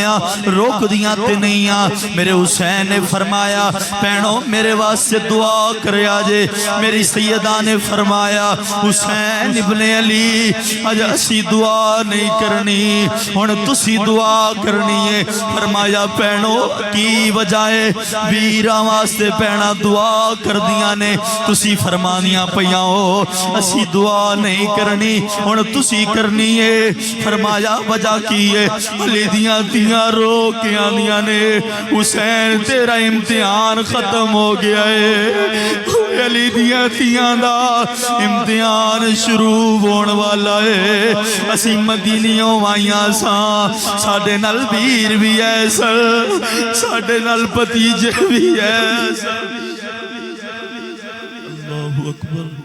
روک دیاں تے نہیں میرے حسین نے فرمایا پینو میرے واسطے دعا کریا جے میری سیدہ نے فرمایا حسین ابن علی اج اسی دعا نہیں کرنی ہن تسی دعا کرنی ہے فرمایا پینو کی وجائے ویراں واسطے پینا دعا کر دیاں نے تسی فرمانیاں پیاں ہو اسی دعا نہیں کرنی ہن تسی کرنی ہے فرمایا وجہ کی ہے علی دیاں تیاں رو کے آندیاں نے حسین تیرا امتحان ختم ہو گیا ہے علی دیاں تیاں دا امتحان شروع ہون والا ہے اسی مدینیوں وائیاں ساں ساڑھے نال بیر بھی ہے سر ساڑھے نال پتیجے بھی ہے سر اللہ اکبر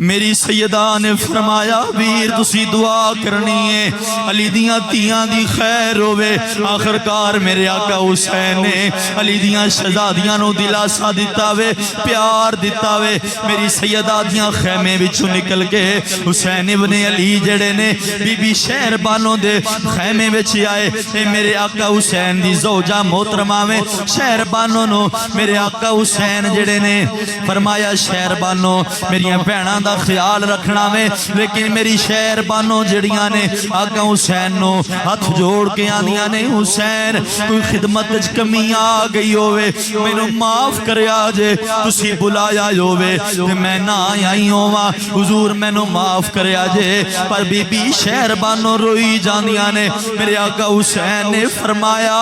میری سیدہ نے فرمایا ویر تسی دعا کرنی ہے علی دیاں تیاں دی خیر ہوئے آخرکار میرے آقا حسین نے علی دیاں شہزادیاں نو دلاسا دیتا وے پیار دیتا وے میری سیدہ دیاں خیمے بچو نکل کے حسین ابن علی جڑے نے بی بی شہر بانوں دے خیمے بچی آئے اے میرے آقا حسین دی زوجہ محترمہ میں شہر بانوں نو میرے آقا حسین جڑے نے فرمایا شہر بانوں میری پینا دا خیال رکھنا میں لیکن میری شہر بانوں جڑیاں نے آقا حسین نو ہاتھ جوڑ کے آنیاں نے حسین کوئی خدمت کمی آ گئی ہوئے میں نو معاف کرے آجے تسی بلایا ہوئے میں نہ آئی ہوا حضور میں نو معاف کرے آجے پر بی بی شہر بانوں روئی جانیاں نے میرے آقا حسین نے فرمایا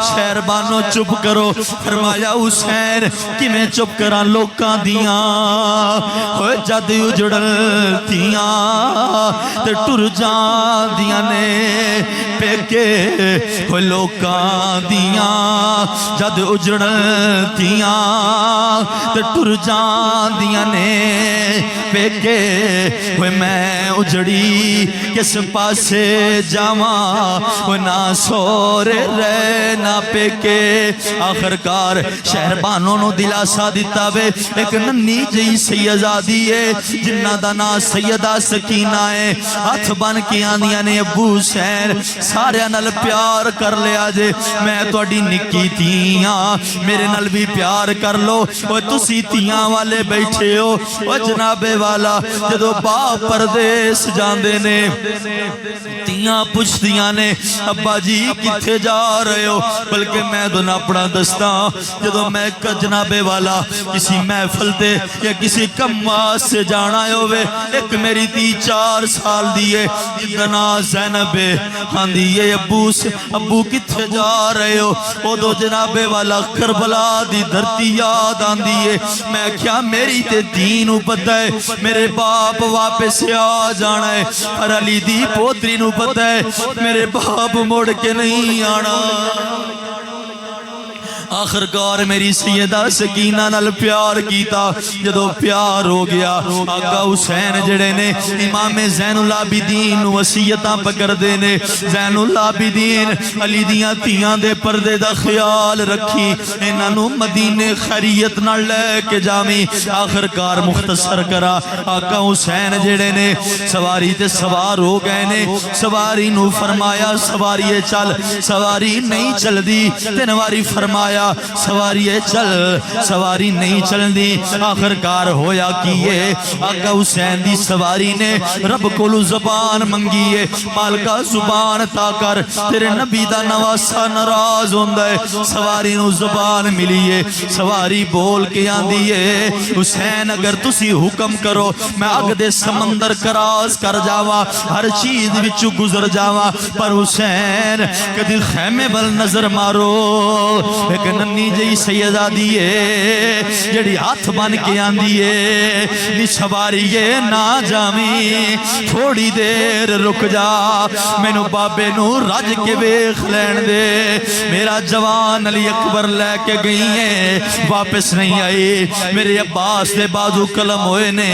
شہر بانوں چپ کرو فرمایا حسین کہ میں چپ کرا لوکاں دیاں جد اجڑن تیاں تے ٹر جاندیاں نے پیکے ہوئے لوکاں دیاں جد اجڑن تیاں تے ٹر جاندیاں نے پیکے ہوئے میں اجڑی کس پاسے جاواں ہوئے نہ سورے رہ نہ پیکے آخرکار شہربانوں نو دلاسا دیتا وے ایک ننی جئی سیدزادی ہے جنہ دا نا سیدہ سکینہ ہے ہاتھ بن کے آندیاں نے ابو حسین سارے نال پیار کر لیا جے میں توڑی نکی تیاں میرے نال بھی پیار کر لو وہ تسی تیاں والے بیٹھے ہو وہ جناب والا جدو باپ پردیس جاندے نے تیاں پوچھ دیاں نے ابا جی کتھے جا رہے ہو بلکہ میں دن اپنا دستا جدو میں جناب والا کسی محفل دے یا کسی کماس سے جانا ہے ہوئے ایک میری 3-4 سال دیئے جتنا زینب ہاں دیئے ابو کتھے جا رہے ہو وہ دو جناب والا کربلا دی دھرتی یاد آن دیئے میں کیا میری تے دین پتہ ہے میرے باپ واپس سے آ جانا ہے اور علی دی پوتری نو پتہ ہے میرے باپ موڑ کے نہیں آنا آخرکار میری سیدہ سکینہ نال پیار کیتا جدو پیار ہو گیا آقا حسین جڑے نے امام زین العابدین وصیتاں پکر دینے زین العابدین علی دیاں تیاں دے پردے دا خیال رکھی انہاں نو مدینے خیریت نہ لے کے جامی آخرکار مختصر کرا آقا حسین جڑے نے سواری تے سوار ہو گئے نے سواری نو فرمایا سواری چل سواری نہیں چل دی تنواری فرمایا سواری چل سواری نہیں چل دی آخرکار ہویا کیے آقا حسین دی سواری نے رب کولو زبان منگیے مالکہ زبان تاکر تیرے نبی دا نواسا نراز ہوندہ ہے سواری نو زبان ملیے سواری بول کے آندیے حسین اگر تسی حکم کرو میں اگ دے سمندر کراز کر جاوا ہر چیز وچو گزر جاوا پر حسین کدی خیمے بل نظر مارو ایک ننی جئی سیدہ دیئے جڑی ہاتھ بن کے آن دیئے نی سواریے نہ جامی تھوڑی دیر رک جا میں نو بابے نو راج کے بیخ لین دے میرا جوان علی اکبر لے کے گئی ہیں واپس نہیں آئی میرے عباس دے بازو کلم ہوئے نے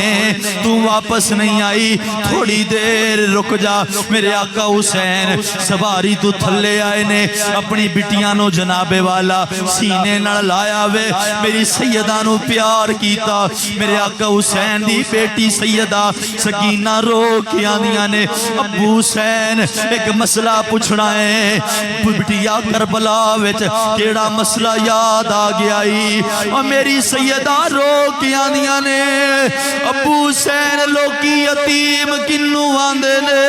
تو واپس نہیں آئی تھوڑی دیر رک جا میرے آقا حسین سواری تو تھلے آئے نے اپنی بٹیاں نو جناب والا سینے نہ لایا وے میری سیدہ نو پیار کیتا میرے آقا حسین دی بیٹی سیدہ سکینہ رو کے آندیاں نے ابو حسین ایک مسئلہ پوچھنا ہے بٹیا کربلا وچ کیڑا مسئلہ یاد آ گیا اور میری سیدہ رو کے آندیاں نے ابو حسین لوکی یتیم کنو آندے نے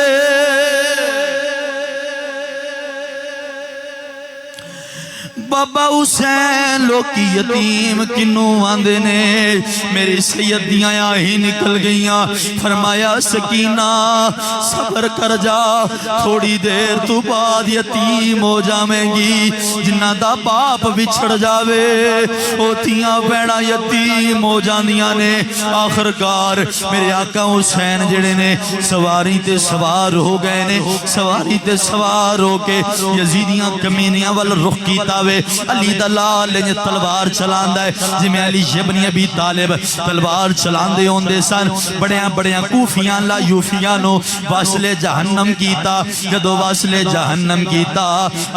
بابا حسین لوکی یتیم کنو آندے نے میری سیدیاں ہی نکل گئیاں فرمایا سکینہ صبر کر جا تھوڑی دیر تو بعد یتیم ہو جامیں گی جنہ دا باپ بچھڑ جاوے ہوتیاں بیڑا یتیم ہو جاندیاں نے آخرکار میرے آقا حسین جڑے نے سواری تے سوار ہو گئے نے سواری تے سوار ہو کے یزیدیاں کمینیاں وال رخ کیتا وے علی دلال نے تلوار چلاندہ ہے جمیں علی ابن ابی طالب تلوار چلاندے ہوندے سن بڑیاں کوفیاں لا یوفیانو واسل جہنم کیتا جدو واسل جہنم کیتا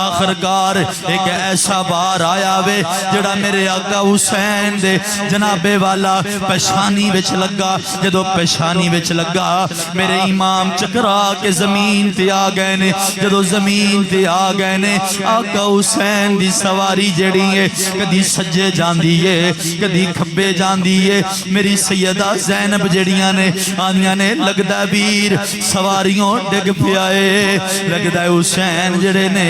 آخرکار ایک ایسا بار آیا وے جڑا میرے آقا حسین دے جناب والا پیشانی وچ لگا جدو پیشانی وچ لگا میرے امام چکرا کے زمین تے آ گئے نے جدو زمین تے آ گئے نے آقا حسین دی سواری جڑی ہے کدی سجے جاندی ہے کدی کھبے جاندی ہے میری سیدہ زینب جڑیاں نے آنیاں نے لگدہ ویر سواریوں ڈگ پیائے لگدہ حسین جڑے نے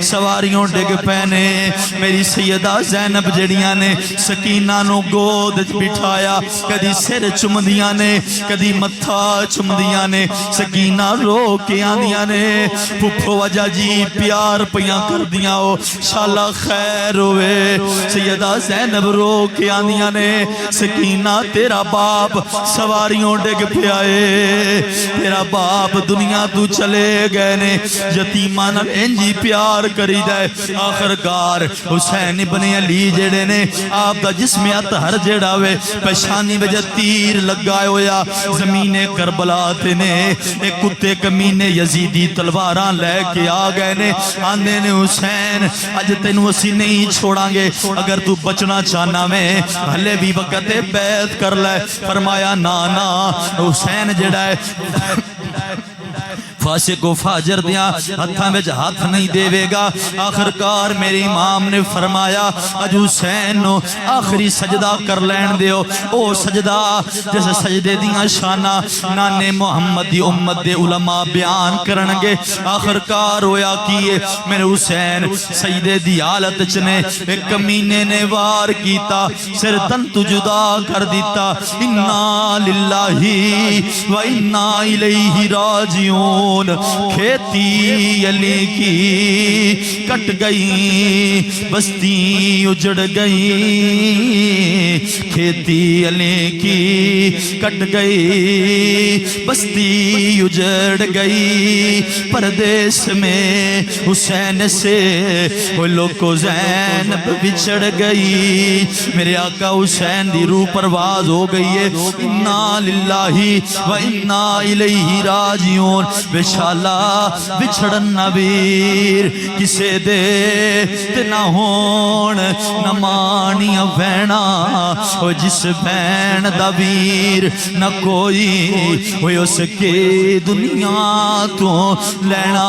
سواریوں ڈگ پینے میری سیدہ زینب جڑیاں نے سکینہ نو گود بٹھایا کدی سر چمدیاں نے کدی متھا چمدیاں نے سکینہ رو کے آندیاں نے پھپھو وجہ جی پیار پیاں کر دیاں ہو شالا خیر ہوئے. سیدہ زینب رو کے آندیاں نے سکینہ تیرا باپ سواریوں ڈگ پیائے, تیرا باپ دنیا تو چلے گئے نے, یتیمان انجی پیار کری جائے. آخرکار حسین ابن علی جڑے نے آپ دا جسم اطہر جڑا وے پیشانی وجہ تیر لگائے ہویا. زمین کربلا تے نے ایک کتے کمینے یزیدی تلواراں لے کے آ گئے نے, آندے نے حسین اج تینوں اسی نہیں چھوڑاں گے, اگر تو بچنا چاہنا میں ہلے بھی وقت بیعت کر لے. فرمایا نا نا, حسین جڑا ہے فاسق و فاجر دیا ہتھاں وچ ہاتھ نہیں دے گا. آخرکار میرے امام نے فرمایا اج حسین نو آخری سجدہ کر لین دیو. او سجدہ جس سجدے دیاں شانہ نانے محمد دی امت دے علماء بیان کرنگے. آخرکار ہویا کیے میرے حسین سجدے دی حالت چنے ایک کمینے نے وار کیتا, سر تن تو جدا کر دیتا. انا للہ و انا الیہ راجعون. کھیتی علی کی کٹ گئی, بستی اجڑ گئی. کھیتی علی کی کٹ گئی, بستی اجڑ گئی. پردیس میں حسین سے وہ لوگو زینب بچڑ گئی. میرے آقا حسین دی روح پرواز ہو گئی ہے. انا للہ و انا الیہ راجعون. بشالا بچھڑن نویر کسے دے تے نہ ہون نہ مانیاں بہنا, او جس بہن دا ویر نہ کوئی ہوئے اس کے دنیا تو لینا.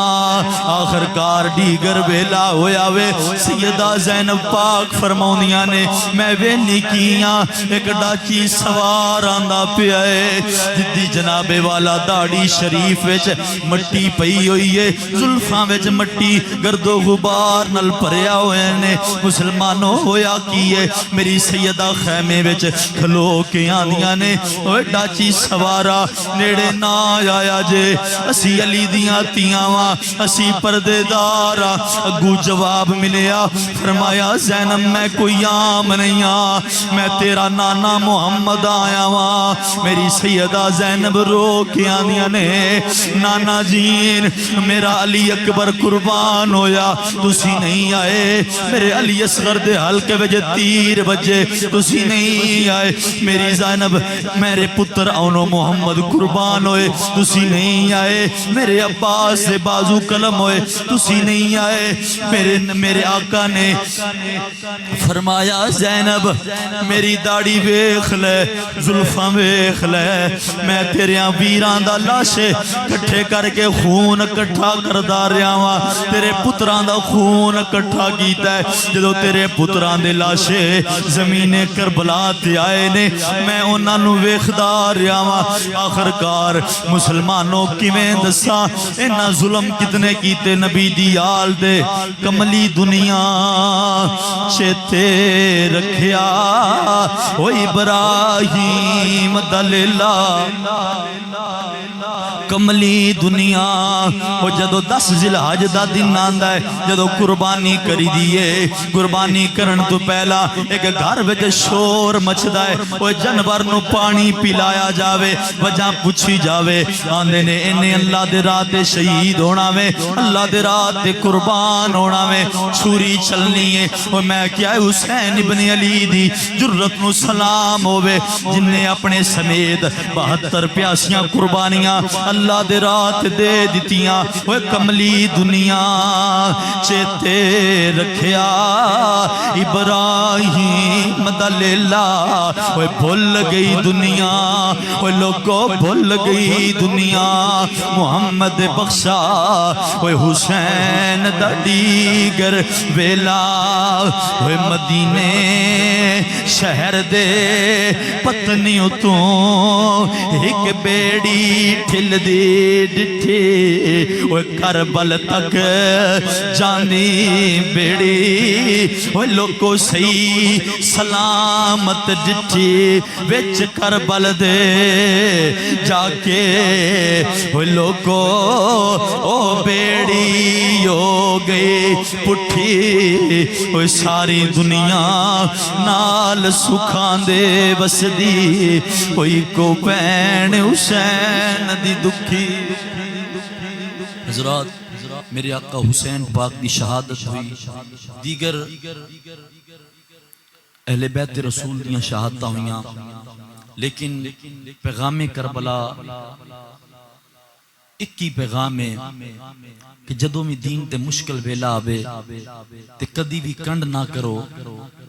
آخرکار دیگر ویلا ہویا وے سیدہ زینب پاک فرماؤنیاں نے میں وینی کیاں ایک ڈاچی سوار آندہ پیائے, جدی جناب والا داڑی شریف وچ مٹی پئی ہوئی ہے, زلفاں وچ مٹی گرد و غبار نل پریا ہوئے نے. مسلمانوں ہویا کیے میری سیدہ خیمے وچ کھلو کے آندیاں نے اوہ ڈاچی سوارا نیڑے نہ آیا جے, اسی علی دیاں تیاں وا اسی پردے دارا. اگو جواب ملیا فرمایا زینب میں کوئی عام نہیں آ, میں تیرا نانا محمد آیا وا. میری سیدہ زینب رو کے آندیاں نے نانا جین میرا علی اکبر قربان ہویا تسی نہیں آئے, میرے علی اصغر دے حلقے وجہ تیر بجے تسی نہیں آئے. میری زینب میرے پتر اونو محمد قربان ہوئے تسی نہیں آئے. میرے عباس سے بازو قلم ہوئے تسی نہیں آئے. میرے آقا نے فرمایا زینب میری داڑی ویکھ لے, زلفاں ویکھ لے, میں تیریاں ویران دا لاشے کٹھے کر کے خون کٹھا کردہ رہا ہوا, تیرے پتران دا خون کٹھا کیتا ہے. جدو تیرے پتران دے لاشے زمین کربلا تے آئے نے میں انہاں نو ویکھدا رہا ہوا. آخرکار مسلمانوں کیویں دساں انہاں ظلم کتنے کیتے نبی دی آل دے. کملی دنیا چیتے رکھیا او ابراہیم دلیلہ. کملی دنیا وہ جدو 10 ذوالحج دا دن آندا ہے, جدو قربانی کری دیئے, قربانی کرن تو پہلا ایک گھر وچ شور مچدا ہے, وہ جانور نو پانی پلایا جاوے, وجہ پوچھی جاوے, آندے نے انہیں اللہ دے راہ تے شہید ہونا وے, اللہ دے راہ تے قربان ہونا وے, چھری چلنی ہے. اور میں کیا حسین ابن علی دی جرت نو سلام ہووے جن نے اپنے سمیت 72 پیاسیاں قربانیاں اللہ دے رات دے دیتیاں. وہ کملی دنیا چیتے رکھیا ابراہیم دلیلہ. وہ بھول گئی دنیا, وہ لوگوں بھول گئی دنیا, محمد بخشا وہ حسین دا دیگر ویلا. وہ مدینے شہر دے پتنیوں تو ایک بیڑی ٹھل دی ڈٹھی وہ کربل تک جانی بیڑی وہ لوگو صحیح سلامت ڈٹھی وچ کربل دے جا کے وہ لوگو او بیڑی ہو گئی پٹھی وہ ساری دنیا نال سکھان دے بس دی کوئی کو پین حسین دی دکھی حضرات میرے آقا حسین پاک دی شہادت ہوئی دیگر اہل بیت رسول دیاں شہادتہ ہوئیاں لیکن پیغام کربلا ایک ہی پیغام ہے کہ جدوں میں دین تے مشکل ویلا آوے تے کدی بھی کنڈ نہ کرو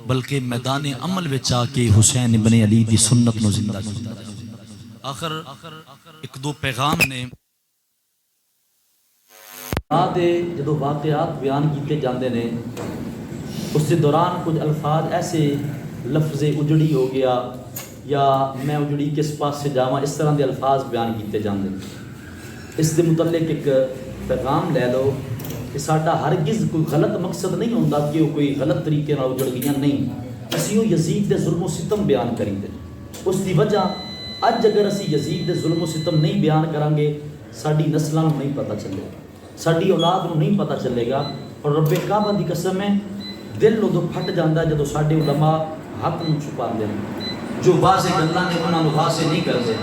بلکہ میدان عمل وچ آ کے حسین ابن علی دی سنت نو زندہ کرو۔ آخر ایک دو پیغام نے جدو واقعات بیان کیتے جاندے نے اس کے دوران کچھ الفاظ ایسے لفظ اجڑی ہو گیا یا میں اجڑی کس پاس سے جاواں اس طرح دے الفاظ بیان کیتے جاندے اس دے متعلق ایک پیغام لے لو کہ ساڈا ہرگز کوئی غلط مقصد نہیں ہوندا کہ وہ کوئی غلط طریقے نال اجڑ گئیاں نہیں اسی وہ یزید دے ظلم و ستم بیان کریندے اس دی وجہ اج اگر اسی یزید دے ظلم و ستم نہیں بیان کریں گے ساڈی نسلاں نوں نہیں پتہ چلے گا ساڈی اولاد نوں نہیں پتہ چلے گا اور رب کعبہ دی قسم ہے دل ادو پھٹ جاندا جدوں ساڈے علماء حق نوں چھپاندے ہیں جو واضح گلاں نے انہاں نوں واضح نہیں کردے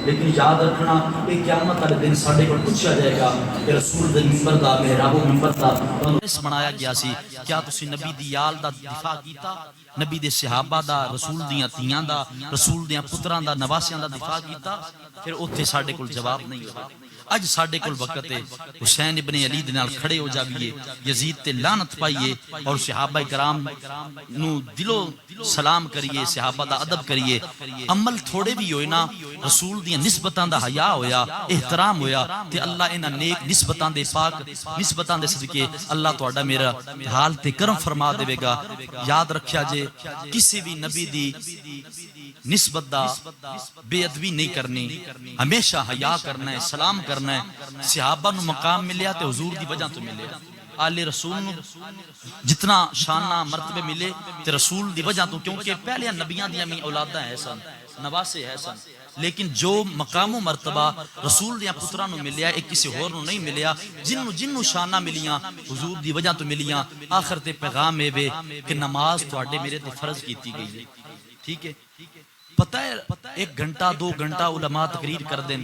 لیکن یاد رکھنا کہ قیامت والے دن ساڈے کول پوچھا جائے گا کہ رسول دے منبر دا محراب و منبر دا اس بنایا گیا سی کیا تسی نبی دی یال دا دفاع کیتا نبی دے صحابہ دا رسول دیاں تیاں دا رسول دیاں پتراں دا نواسیاں دا دفاع کیتا پھر اوتھے ساڈے کول جواب نہیں ہویا اج ساڈے کول وقت ہے حسین ابن علی دے نال کھڑے ہو جاویے یزید تے لعنت پائیے اور صحابہ کرام نو دلو سلام کریے صحابہ دا ادب کریے عمل تھوڑے بھی ہوئے نا رسول دیاں نسبتاں دا حیا ہویا احترام ہویا تے اللہ انہاں نیک نسبتاں دے پاک نسبتاں دے صدقے اللہ تہاڈا میرا حال تے کرم فرما دے گا یاد رکھیا جے کسی بھی نبی دی نسبت دا بے ادبی نہیں کرنی ہمیشہ حیا کرنا ہے سلام کرنا ہے صحابہ نو مقام ملیا تے حضور دی وجہ تو ملے آل رسول نو جتنا شانہ مرتبے ملے تے رسول دی وجہ تو کیونکہ پہلے نبیاں دیاں می اولاداں ہے سن نواسے ہے سن لیکن جو مقام و مرتبہ رسول دیاں پتراں نو ملیا ایک کسی ہور نو نہیں ملیا جنوں شانہ ملیاں حضور دی وجہ تو ملیاں آخر تے پیغام اے وے کہ نماز تواڈے میرے تے فرض کیتی گئی ہے ٹھیک ہے پتہ ہے 1 گھنٹہ 2 گھنٹہ علماء تقریر کر دیں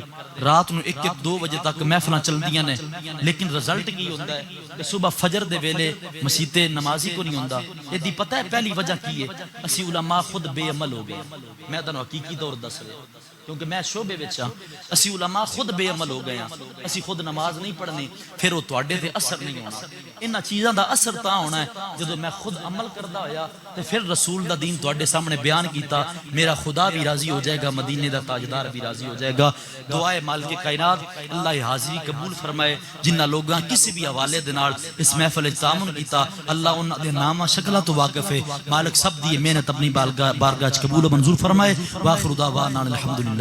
رات نو 1-2 بجے تک محفلاں چلدیاں نے لیکن رزلٹ کی ہوندا ہے کہ صبح فجر دے ویلے مسجد نمازی کو نہیں ہوندا یہ دی پتہ ہے پہلی وجہ کی ہے اسی علماء خود بے عمل ہو گئے میں تانوں حقیقی دور دس رہا کیونکہ میں شعبے وچ ہاں اسی علماء خود بے عمل ہو گئے ہیں اسی خود نماز نہیں پڑھنی پھر وہ تواڈے تے اثر نہیں ہونا انہاں چیزاں دا اثر تاں ہونا ہے جدوں میں خود عمل کردا ہویا تے پھر رسول دا دین تواڈے سامنے بیان کیتا میرا خدا بھی راضی ہو جائے گا مدینے دا تاجدار بھی راضی ہو جائے گا دعائے مالک کائنات اللہ حاضری قبول فرمائے جنہاں لوگاں کسی بھی حوالے دے نال اس محفل وچ تعاون کیتا اللہ انہاں دے ناماں شکلاں تو واقف ہے مالک سب دی محنت اپنی بارگاہ وچ قبول و منظور فرمائے واخر دعوانا الحمدللہ